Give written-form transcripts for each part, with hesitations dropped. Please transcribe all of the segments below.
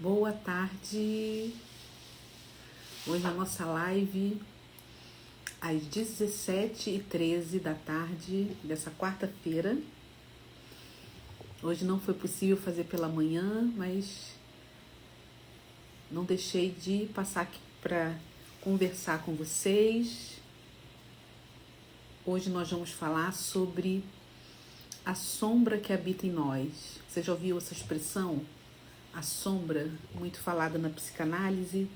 Boa tarde. Hoje a nossa live às 17h13 da tarde dessa quarta-feira. Hoje não foi possível fazer pela manhã, mas não deixei de passar aqui para conversar com vocês. Hoje nós vamos falar sobre a sombra que habita em nós. Você já ouviu essa expressão? A sombra, muito falada na psicanálise.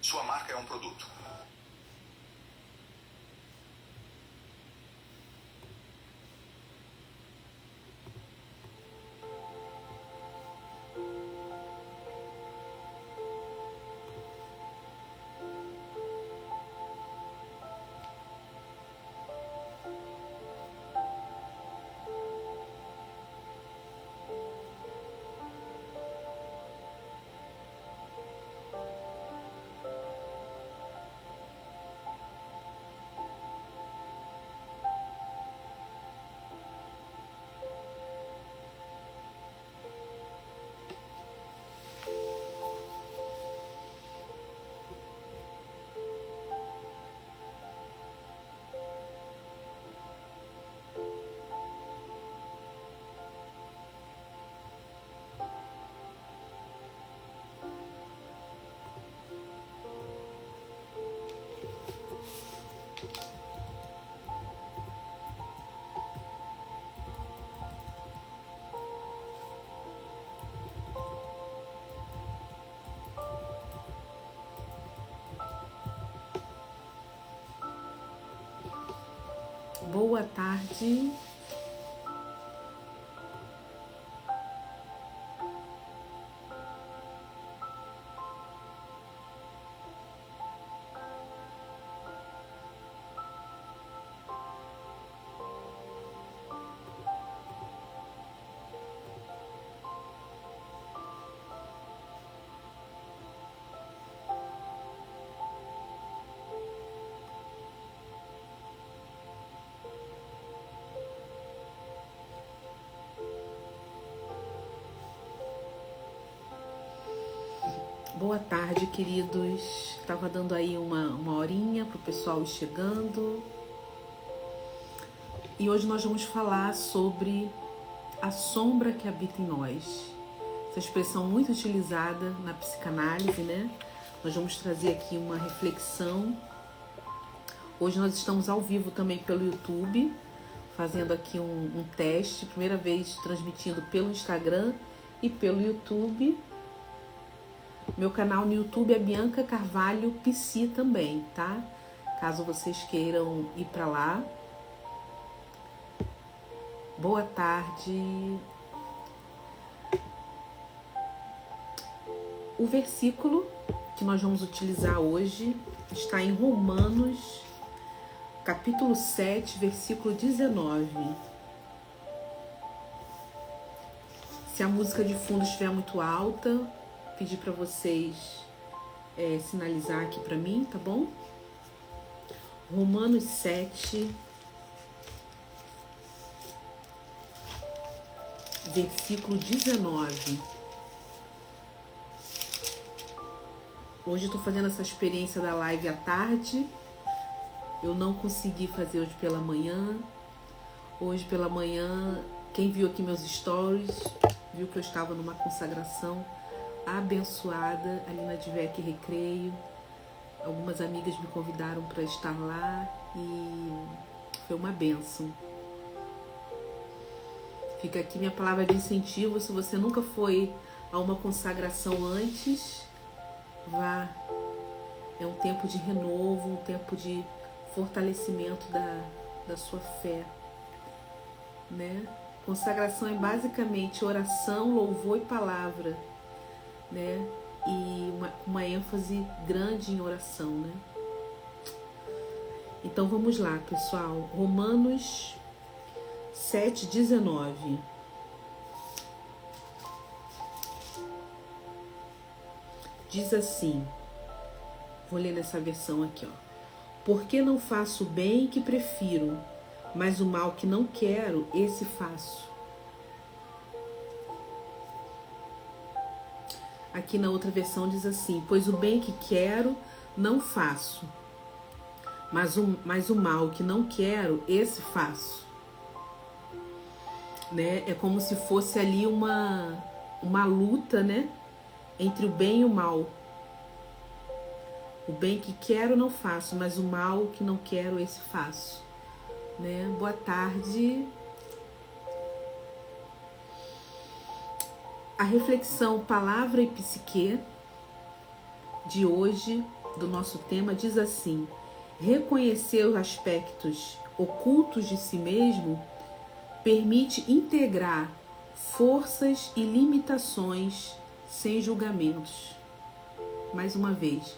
Sua marca é um produto. Boa tarde. Boa tarde, queridos. Estava dando aí uma horinha para o pessoal ir chegando. E hoje nós vamos falar sobre a sombra que habita em nós. Essa expressão muito utilizada na psicanálise, né? Nós vamos trazer aqui uma reflexão. Hoje nós estamos ao vivo também pelo YouTube, fazendo aqui um teste. Primeira vez transmitindo pelo Instagram e pelo YouTube. Meu canal no YouTube é Bianca Carvalho Psi também, tá? Caso vocês queiram ir para lá. Boa tarde. O versículo que nós vamos utilizar hoje está em Romanos, capítulo 7, versículo 19. Se a música de fundo estiver muito alta, pedir para vocês sinalizar aqui para mim, tá bom? Romanos 7, versículo 19. Hoje eu tô fazendo essa experiência da live à tarde. Eu não consegui fazer hoje pela manhã. Hoje pela manhã, quem viu aqui meus stories, viu que eu estava numa consagração abençoada ali na Divec Recreio. Algumas amigas me convidaram para estar lá e foi uma bênção. Fica aqui minha palavra de incentivo. Se você nunca foi a uma consagração antes, vá. É um tempo de renovo, um tempo de fortalecimento da sua fé, né? Consagração é basicamente oração, louvor e palavra, né? E uma ênfase grande em oração, né? Então vamos lá, pessoal. Romanos 7:19. Diz assim, vou ler nessa versão aqui, ó. Porque não faço o bem que prefiro, mas o mal que não quero, esse faço. Aqui na outra versão diz assim, pois o bem que quero, não faço, mas o mal que não quero, esse faço. Né? É como se fosse ali uma luta, né? Entre o bem e o mal. O bem que quero não faço, mas o mal que não quero, esse faço. Né? Boa tarde. A reflexão Palavra e Psique de hoje, do nosso tema, diz assim: reconhecer os aspectos ocultos de si mesmo permite integrar forças e limitações sem julgamentos. Mais uma vez,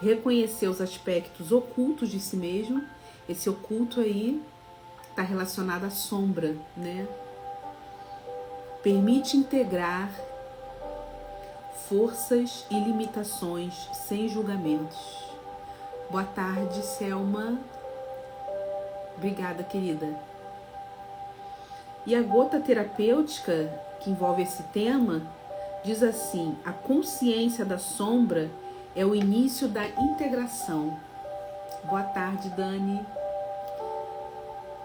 reconhecer os aspectos ocultos de si mesmo. Esse oculto aí está relacionado à sombra, né? Permite integrar forças e limitações sem julgamentos. Boa tarde, Selma. Obrigada, querida. E a gota terapêutica, que envolve esse tema, diz assim: a consciência da sombra é o início da integração. Boa tarde, Dani.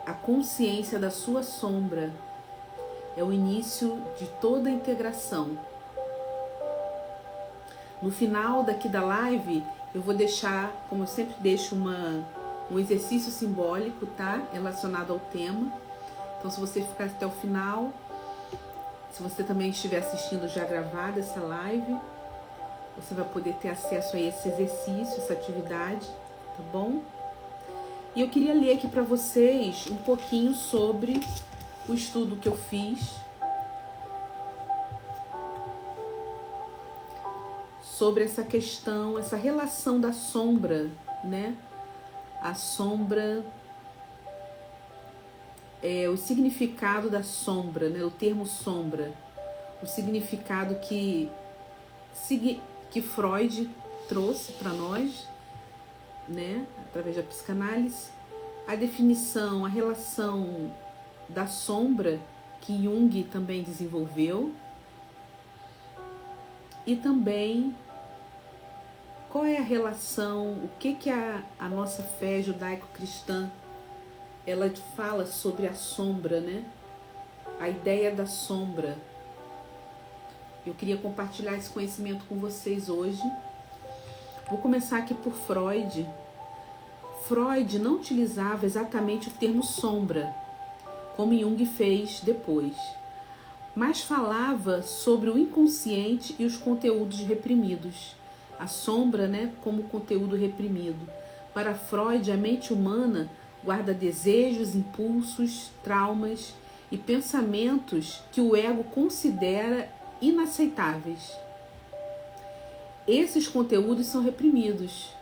A consciência da sua sombra é o início de toda a integração. No final daqui da live, eu vou deixar, como eu sempre deixo, um exercício simbólico, tá? Relacionado ao tema. Então, se você ficar até o final, se você também estiver assistindo já gravada essa live, você vai poder ter acesso a esse exercício, essa atividade, tá bom? E eu queria ler aqui para vocês um pouquinho sobre o estudo que eu fiz sobre essa questão, essa relação da sombra, né? A sombra, o significado da sombra, né? O termo sombra, o significado que Freud trouxe para nós, né? Através da psicanálise, a definição, a relação da sombra que Jung também desenvolveu, e também qual é a relação, o que a nossa fé judaico-cristã ela fala sobre a sombra, né? A ideia da sombra. Eu queria compartilhar esse conhecimento com vocês hoje. Vou começar aqui por Freud. Freud não utilizava exatamente o termo sombra, como Jung fez depois, mas falava sobre o inconsciente e os conteúdos reprimidos. A sombra, né, como conteúdo reprimido. Para Freud, a mente humana guarda desejos, impulsos, traumas e pensamentos que o ego considera inaceitáveis. Esses conteúdos são reprimidos,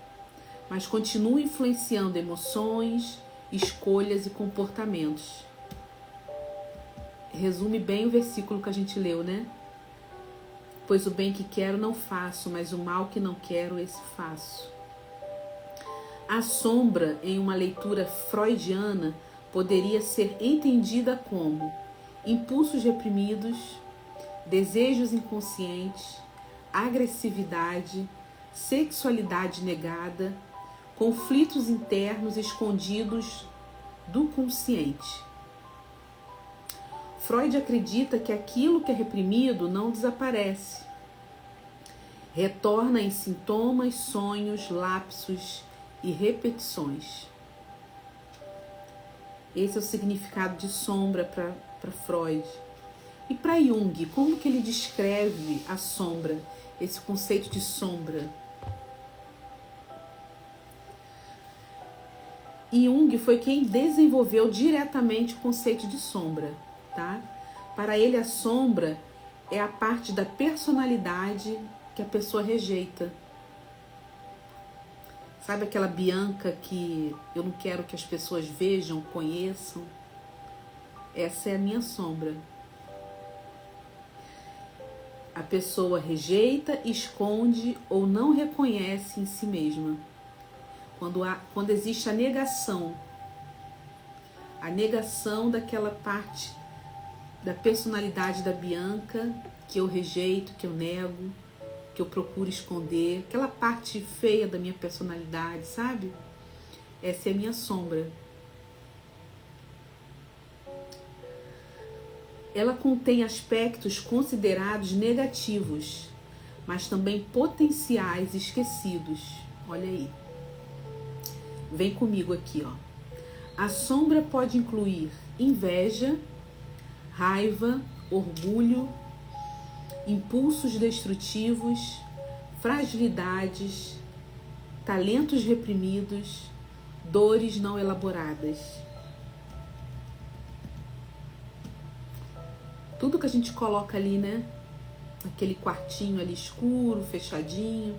mas continuam influenciando emoções, escolhas e comportamentos. Resume bem o versículo que a gente leu, né? Pois o bem que quero não faço, mas o mal que não quero, esse faço. A sombra, em uma leitura freudiana, poderia ser entendida como impulsos reprimidos, desejos inconscientes, agressividade, sexualidade negada, conflitos internos escondidos do consciente. Freud acredita que aquilo que é reprimido não desaparece. Retorna em sintomas, sonhos, lapsos e repetições. Esse é o significado de sombra para Freud. E para Jung, como que ele descreve a sombra, esse conceito de sombra? E Jung foi quem desenvolveu diretamente o conceito de sombra, tá? Para ele, a sombra é a parte da personalidade que a pessoa rejeita. Sabe aquela Bianca que eu não quero que as pessoas vejam, conheçam? Essa é a minha sombra. A pessoa rejeita, esconde ou não reconhece em si mesma. Quando existe a negação daquela parte da personalidade da Bianca que eu rejeito, que eu nego, que eu procuro esconder, aquela parte feia da minha personalidade, sabe? Essa é a minha sombra. Ela contém aspectos considerados negativos, mas também potenciais esquecidos. Olha aí. Vem comigo aqui, ó. A sombra pode incluir inveja, raiva, orgulho, impulsos destrutivos, fragilidades, talentos reprimidos, dores não elaboradas. Tudo que a gente coloca ali, né? Aquele quartinho ali escuro, fechadinho,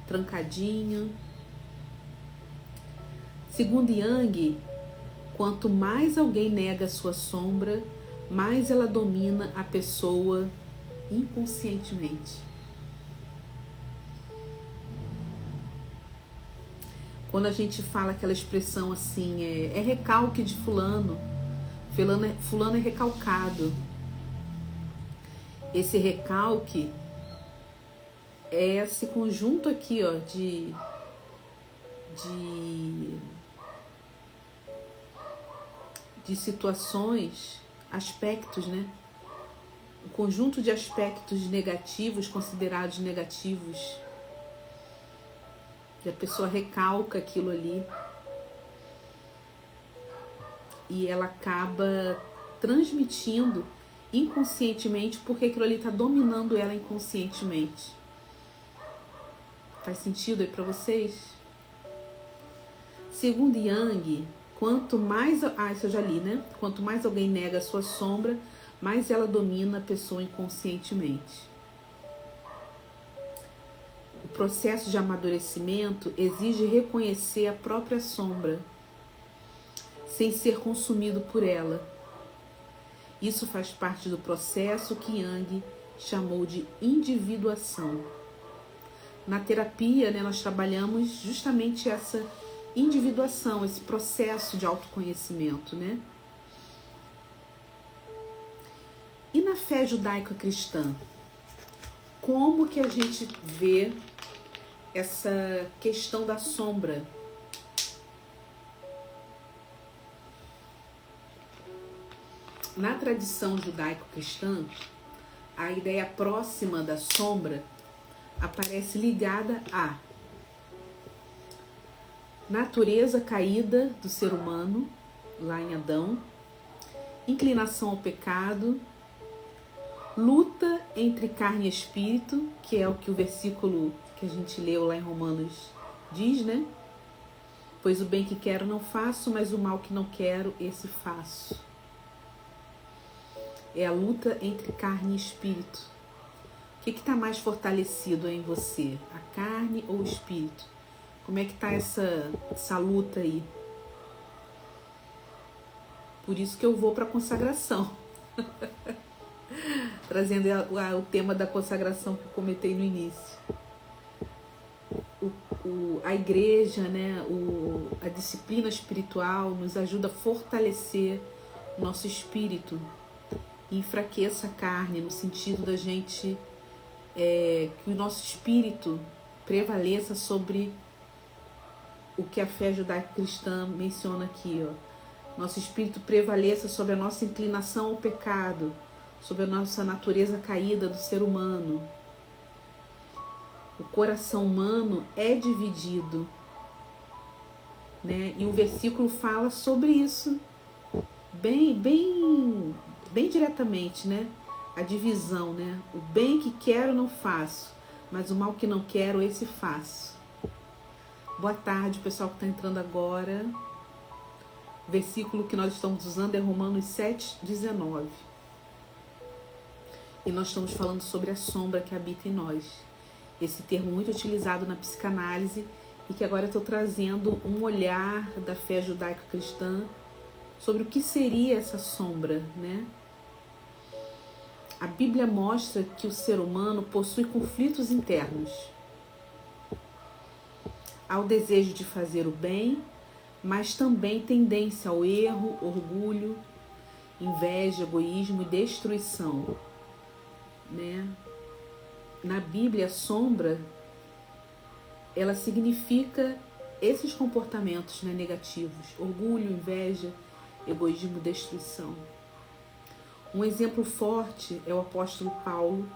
trancadinho. Segundo Jung, quanto mais alguém nega a sua sombra, mais ela domina a pessoa inconscientemente. Quando a gente fala aquela expressão assim, é recalque de fulano, fulano é recalcado. Esse recalque é esse conjunto aqui, ó, de situações, aspectos, né? O conjunto de aspectos negativos, considerados negativos, que a pessoa recalca aquilo ali e ela acaba transmitindo inconscientemente porque aquilo ali está dominando ela inconscientemente. Faz sentido aí para vocês? Segundo Jung, quanto mais... isso eu já li, né? Quanto mais alguém nega a sua sombra, mais ela domina a pessoa inconscientemente. O processo de amadurecimento exige reconhecer a própria sombra, sem ser consumido por ela. Isso faz parte do processo que Jung chamou de individuação. Na terapia, né, nós trabalhamos justamente essa individuação, esse processo de autoconhecimento, né? E na fé judaico-cristã, como que a gente vê essa questão da sombra? Na tradição judaico-cristã, a ideia próxima da sombra aparece ligada à natureza caída do ser humano, lá em Adão, inclinação ao pecado, luta entre carne e espírito, que é o que o versículo que a gente leu lá em Romanos diz, né? Pois o bem que quero não faço, mas o mal que não quero, esse faço. É a luta entre carne e espírito. O que está mais fortalecido em você? A carne ou o espírito? Como é que está essa luta aí? Por isso que eu vou para a consagração. Trazendo o tema da consagração que eu comentei no início. A igreja, né, a disciplina espiritual nos ajuda a fortalecer o nosso espírito e enfraqueça a carne, no sentido da gente que o nosso espírito prevaleça sobre o que a fé judaico-cristã menciona aqui, ó. Nosso espírito prevaleça sobre a nossa inclinação ao pecado, sobre a nossa natureza caída do ser humano. O coração humano é dividido, né? E o versículo fala sobre isso bem diretamente, né? A divisão, né? O bem que quero não faço, mas o mal que não quero, esse faço. Boa tarde, pessoal que está entrando agora. O versículo que nós estamos usando é Romanos 7:19. E nós estamos falando sobre a sombra que habita em nós. Esse termo muito utilizado na psicanálise e que agora eu estou trazendo um olhar da fé judaico-cristã sobre o que seria essa sombra, né? A Bíblia mostra que o ser humano possui conflitos internos. Há o desejo de fazer o bem, mas também tendência ao erro, orgulho, inveja, egoísmo e destruição, né? Na Bíblia, a sombra, ela significa esses comportamentos, né, negativos: orgulho, inveja, egoísmo, destruição. Um exemplo forte é o apóstolo Paulo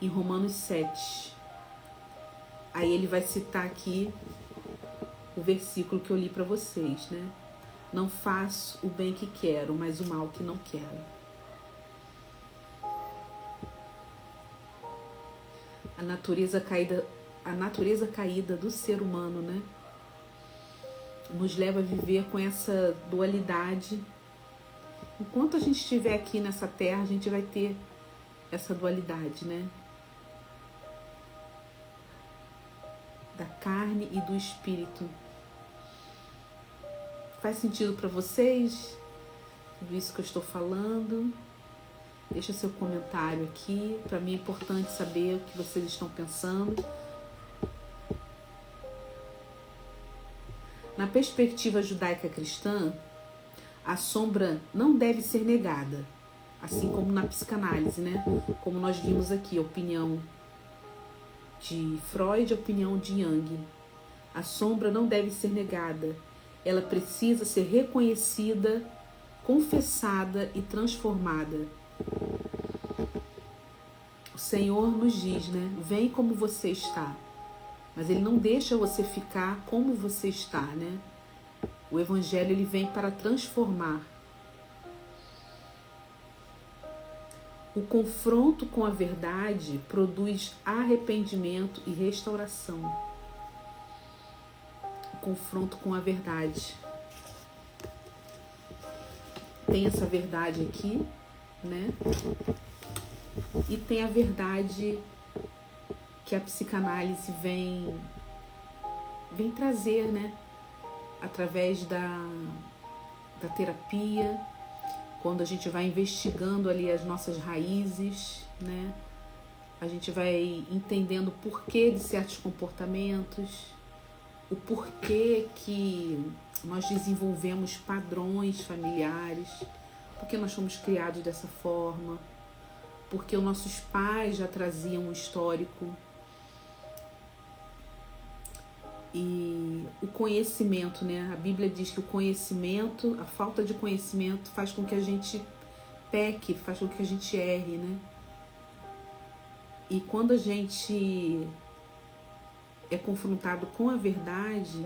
em Romanos 7. Aí ele vai citar aqui o versículo que eu li para vocês, né? Não faço o bem que quero, mas o mal que não quero. A natureza caída do ser humano, né, nos leva a viver com essa dualidade. Enquanto a gente estiver aqui nessa terra, a gente vai ter essa dualidade, né, da carne e do espírito. Faz sentido para vocês tudo isso que eu estou falando? Deixa seu comentário aqui. Para mim é importante saber o que vocês estão pensando. Na perspectiva judaica cristã, a sombra não deve ser negada, assim como na psicanálise, né? Como nós vimos aqui, a opinião de Freud, a opinião de Jung. A sombra não deve ser negada. Ela precisa ser reconhecida, confessada e transformada. O Senhor nos diz, né? Vem como você está. Mas Ele não deixa você ficar como você está, né? O Evangelho, ele vem para transformar. O confronto com a verdade produz arrependimento e restauração. O confronto com a verdade. Tem essa verdade aqui, né? E tem a verdade que a psicanálise vem trazer, né? Através da terapia, quando a gente vai investigando ali as nossas raízes, né? A gente vai entendendo o porquê de certos comportamentos, o porquê que nós desenvolvemos padrões familiares, porque nós fomos criados dessa forma, porque os nossos pais já traziam um histórico. E o conhecimento, né? A Bíblia diz que o conhecimento, a falta de conhecimento faz com que a gente peque, faz com que a gente erre, né? E quando a gente é confrontado com a verdade,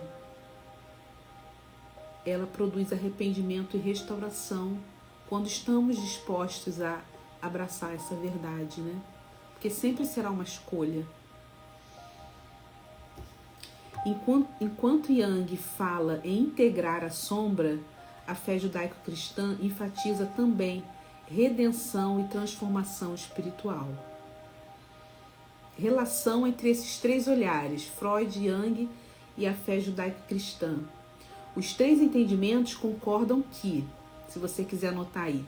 ela produz arrependimento e restauração quando estamos dispostos a abraçar essa verdade, né? Porque sempre será uma escolha. Enquanto Jung fala em integrar a sombra, a fé judaico-cristã enfatiza também redenção e transformação espiritual. Relação entre esses três olhares, Freud, Jung e a fé judaico-cristã. Os três entendimentos concordam que, se você quiser anotar aí,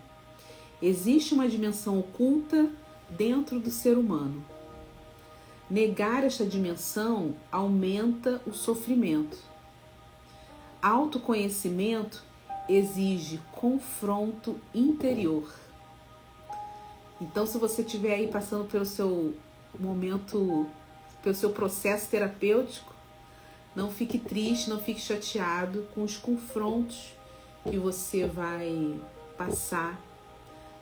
existe uma dimensão oculta dentro do ser humano. Negar esta dimensão aumenta o sofrimento. Autoconhecimento exige confronto interior. Então, se você estiver aí passando pelo seu momento, pelo seu processo terapêutico, não fique triste, não fique chateado com os confrontos que você vai passar,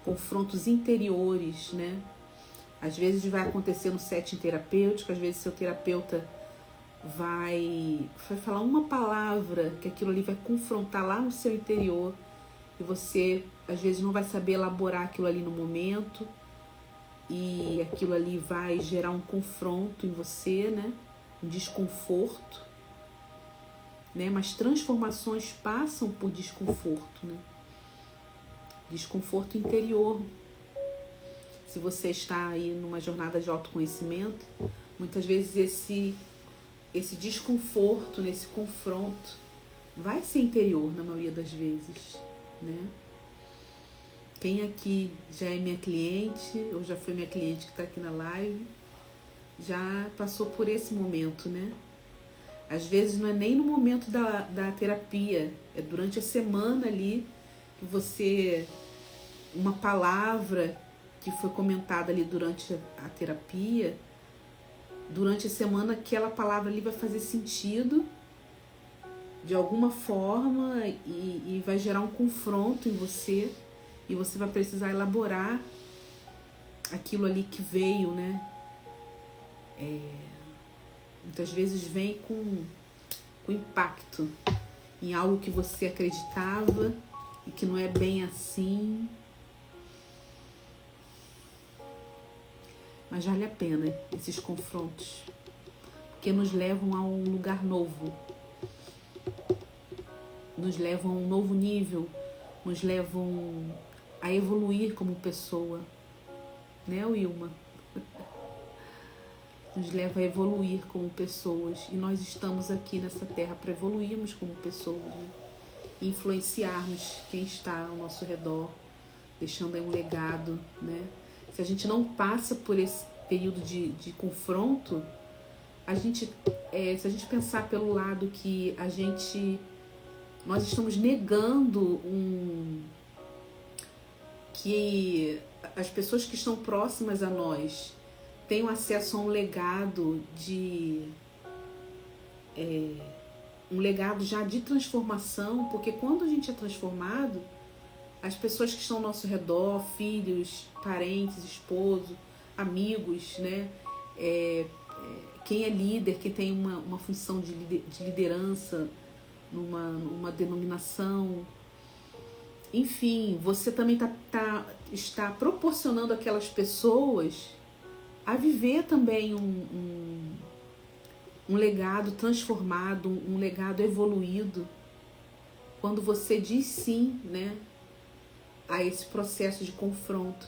confrontos interiores, né? Às vezes vai acontecer no setting terapêutico, às vezes seu terapeuta vai falar uma palavra que aquilo ali vai confrontar lá no seu interior e você às vezes não vai saber elaborar aquilo ali no momento e aquilo ali vai gerar um confronto em você, né? Um desconforto. né? Mas transformações passam por desconforto, né? Desconforto interior. Se você está aí numa jornada de autoconhecimento, muitas vezes esse desconforto, nesse confronto, vai ser interior na maioria das vezes, né? Quem aqui já é minha cliente, ou já foi minha cliente que está aqui na live, já passou por esse momento, né? Às vezes não é nem no momento da terapia, é durante a semana ali que você... Uma palavra que foi comentada ali durante a terapia, durante a semana aquela palavra ali vai fazer sentido de alguma forma e vai gerar um confronto em você e você vai precisar elaborar aquilo ali que veio, né? Muitas vezes vem com impacto em algo que você acreditava e que não é bem assim. Mas vale a pena esses confrontos, porque nos levam a um lugar novo, nos levam a um novo nível, nos levam a evoluir como pessoa, né, Wilma? Nos leva a evoluir como pessoas, e nós estamos aqui nessa terra para evoluirmos como pessoas, né? E influenciarmos quem está ao nosso redor, deixando aí um legado, né? Se a gente não passa por esse período de confronto, se a gente pensar pelo lado que nós estamos negando que as pessoas que estão próximas a nós tenham acesso a um legado um legado já de transformação, porque quando a gente é transformado, as pessoas que estão ao nosso redor, filhos, parentes, esposo, amigos, né? Quem é líder, que tem uma função de liderança numa denominação, enfim, você também está proporcionando aquelas pessoas a viver também um legado transformado, um legado evoluído, quando você diz sim, né, a esse processo de confronto.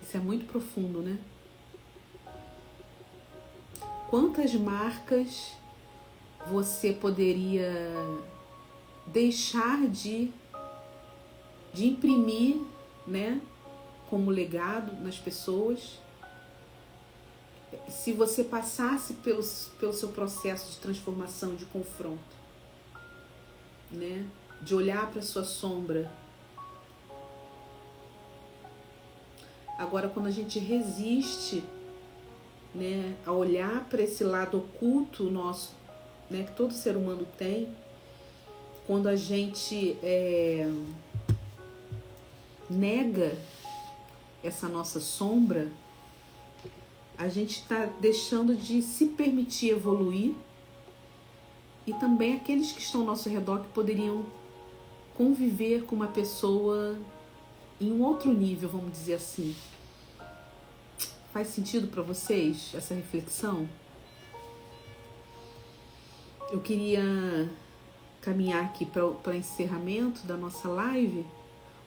Isso é muito profundo, né? Quantas marcas você poderia deixar de imprimir, né, como legado nas pessoas, se você passasse pelo seu processo de transformação, de confronto, né? De olhar para a sua sombra. Agora, quando a gente resiste, né, a olhar para esse lado oculto nosso, né, que todo ser humano tem, quando a gente nega essa nossa sombra, a gente está deixando de se permitir evoluir, e também aqueles que estão ao nosso redor que poderiam conviver com uma pessoa em um outro nível, vamos dizer assim. Faz sentido para vocês essa reflexão? Eu queria caminhar aqui para encerramento da nossa live.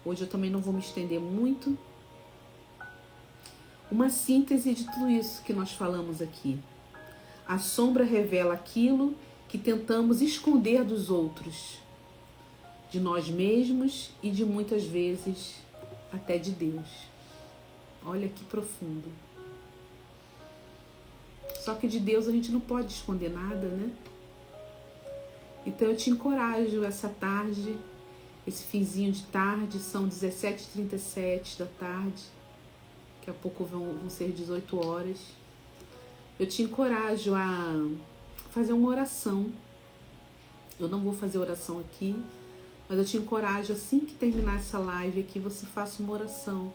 Hoje eu também não vou me estender muito. Uma síntese de tudo isso que nós falamos aqui. A sombra revela aquilo que tentamos esconder dos outros, de nós mesmos e de muitas vezes até de Deus. Olha que profundo. Só que de Deus a gente não pode esconder nada, né? Então eu te encorajo essa tarde, esse finzinho de tarde, são 17h37 da tarde, daqui a pouco vão ser 18 horas. Eu te encorajo a fazer uma oração. Eu não vou fazer oração aqui, mas eu te encorajo, assim que terminar essa live aqui, você faça uma oração,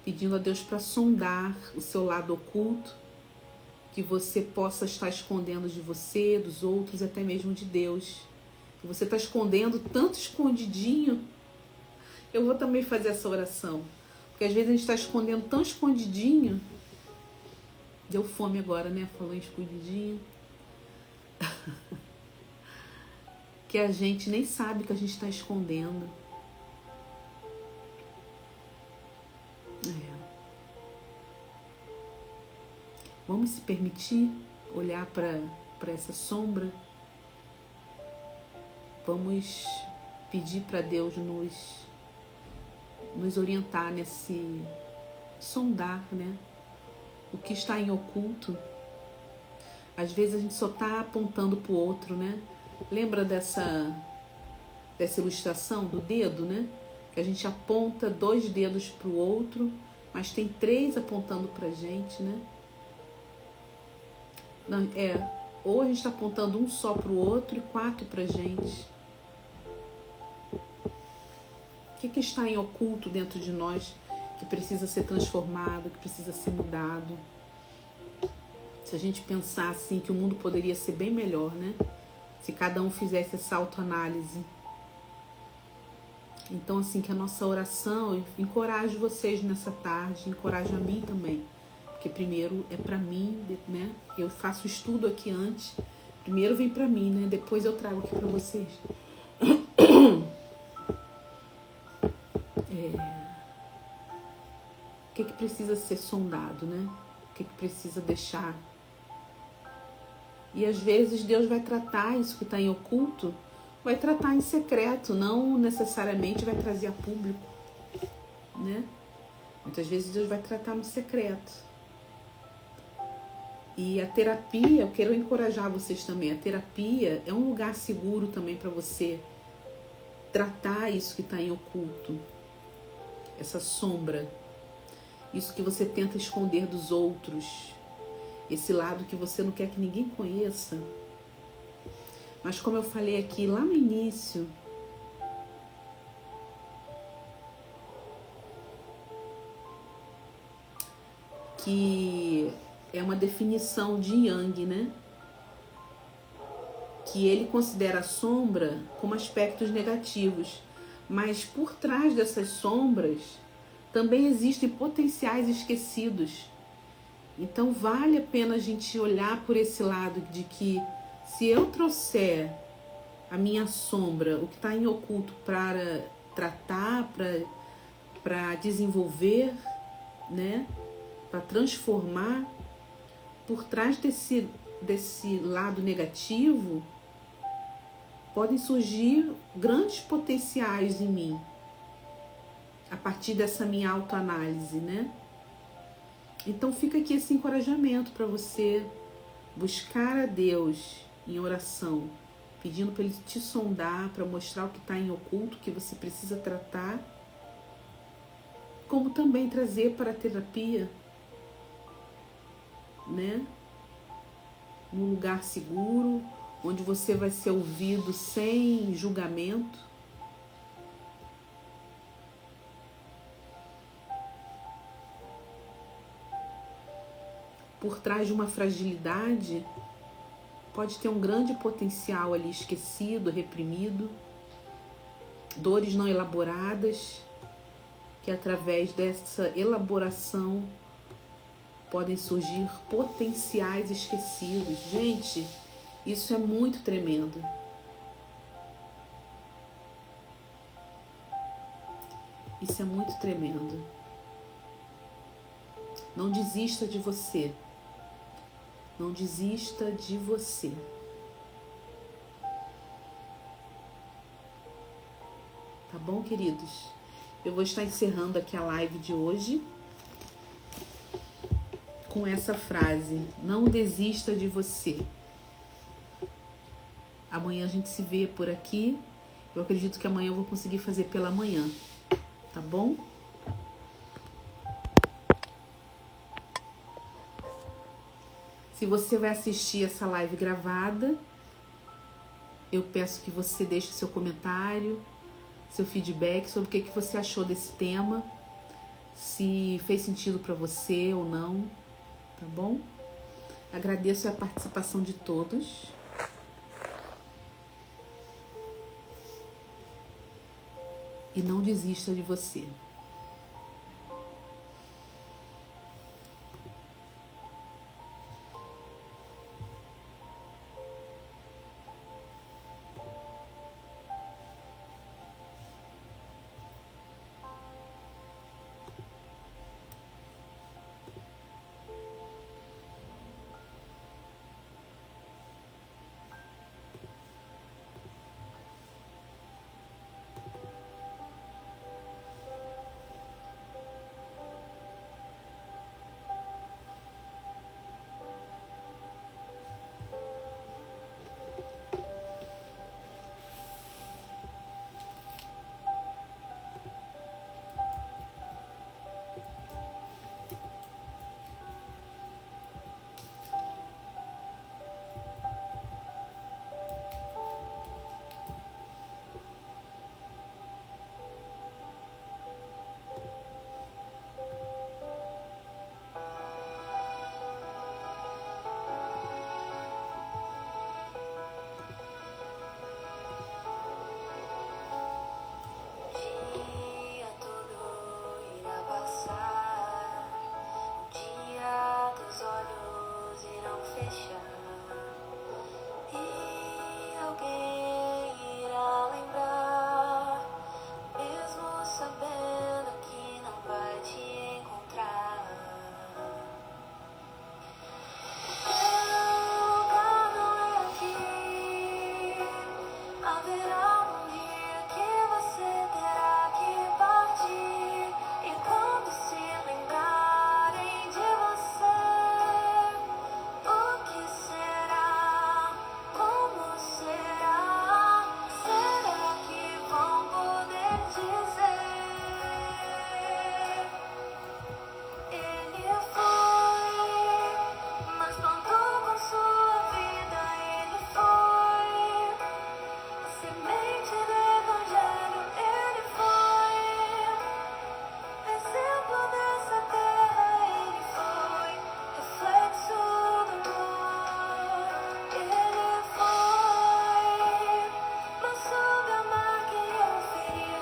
pedindo a Deus para sondar o seu lado oculto, que você possa estar escondendo de você, dos outros, até mesmo de Deus. Que você está escondendo tanto escondidinho. Eu vou também fazer essa oração, porque às vezes a gente está escondendo tão escondidinho Deu fome agora, né? Falou em escondidinho. Que a gente nem sabe que a gente está escondendo. Vamos se permitir olhar para essa sombra. Vamos pedir para Deus nos orientar nesse sondar, né? O que está em oculto. Às vezes a gente só está apontando para o outro, né? Lembra dessa ilustração do dedo, né? Que a gente aponta 2 dedos para o outro, mas tem 3 apontando para a gente, né? Não, ou a gente está apontando um só para o outro e 4 para a gente. O que está em oculto dentro de nós que precisa ser transformado, que precisa ser mudado? Se a gente pensar assim que o mundo poderia ser bem melhor, né? Se cada um fizesse essa autoanálise. Então, assim, que a nossa oração, eu encorajo vocês nessa tarde, encorajo a mim também. Porque primeiro é para mim, né? Eu faço estudo aqui antes. Primeiro vem para mim, né? Depois eu trago aqui para vocês. O que precisa ser sondado, né? O que precisa deixar. E às vezes Deus vai tratar isso que está em oculto, vai tratar em secreto, não necessariamente vai trazer a público, né? Muitas vezes Deus vai tratar no secreto. E a terapia, eu quero encorajar vocês também, a terapia é um lugar seguro também para você tratar isso que está em oculto, essa sombra, isso que você tenta esconder dos outros, esse lado que você não quer que ninguém conheça. Mas como eu falei aqui lá no início, que é uma definição de Jung, né? Que ele considera a sombra como aspectos negativos, mas por trás dessas sombras também existem potenciais esquecidos. Então vale a pena a gente olhar por esse lado de que se eu trouxer a minha sombra, o que está em oculto, para tratar, para desenvolver, né? Para transformar, por trás desse lado negativo, podem surgir grandes potenciais em mim, a partir dessa minha autoanálise, né? Então fica aqui esse encorajamento para você buscar a Deus em oração, pedindo para Ele te sondar, para mostrar o que está em oculto, que você precisa tratar, como também trazer para a terapia, né? Num lugar seguro, onde você vai ser ouvido sem julgamento. Por trás de uma fragilidade, pode ter um grande potencial ali esquecido, reprimido, dores não elaboradas, que através dessa elaboração podem surgir potenciais esquecidos. Gente, isso é muito tremendo. Isso é muito tremendo. Não desista de você. Não desista de você. Tá bom, queridos? Eu vou estar encerrando aqui a live de hoje com essa frase: não desista de você. Amanhã a gente se vê por aqui. Eu acredito que amanhã eu vou conseguir fazer pela manhã. Tá bom? Se você vai assistir essa live gravada, eu peço que você deixe seu comentário, seu feedback sobre o que você achou desse tema, se fez sentido para você ou não, tá bom? Agradeço a participação de todos. E não desista de você. deixar.